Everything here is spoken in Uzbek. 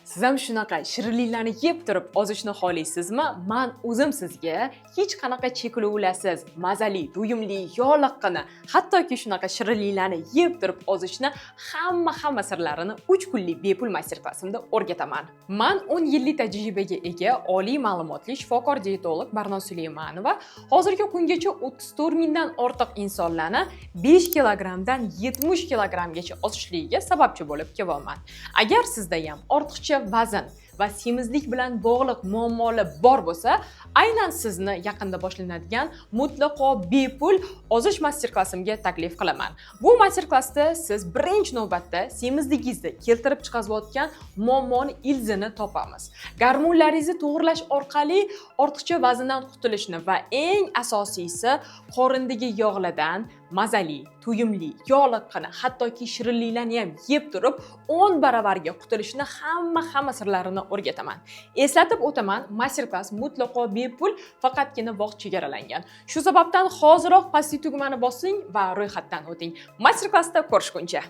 Siz ham shunaqa shirinliklarni yeb turib ozishni xohlaysizmi? Men o'zim sizga hech qanaqa cheklovlarsiz, mazali, to'yimli, yog'liqqina, hattoki shunaqa shirinliklarni yeb turib ozishni hamma sirlarini 3 kunlik bepul master-klassimda o'rgataman. Men 10 yillik tajribaga ega oliy ma'lumotli shifokor diyetolog Barnoz Suleymanova hozirgi kungacha 34 mingdan ortiq insonlarni 5 kilogramdan 70 kilogramgacha ozishligiga sababchi bo'lib kelyapman. Agar sizda ham ortiqcha vazn va semizlik bilan bog'liq muammolar bor bo'lsa, aynan sizni yaqinda boshlanadigan mutlaqo bepul ozish master-klassimga taklif qilaman. Bu master-klassda siz birinchi navbatda semizligingizni keltirib chiqarayotgan muammoni ilzini topamiz. Gormonlaringizni to'g'irlash orqali ortiqcha vazndan qutulishni va eng asosiysi qorindagi yog'lardan mazali, to'yimli, yog'liqqina, hattoki shirinliklarni ham yeb turib 10 baravarga qutulishni hamma sirlarini o'rgataman. Eslatib o'taman, master-klass mutlaqo bepul, faqatgina vaqt chegaralangan. Shu sababdan hoziroq pastki tugmani bosing va ro'yxatdan o'ting. Master-klassda ko'rishguncha.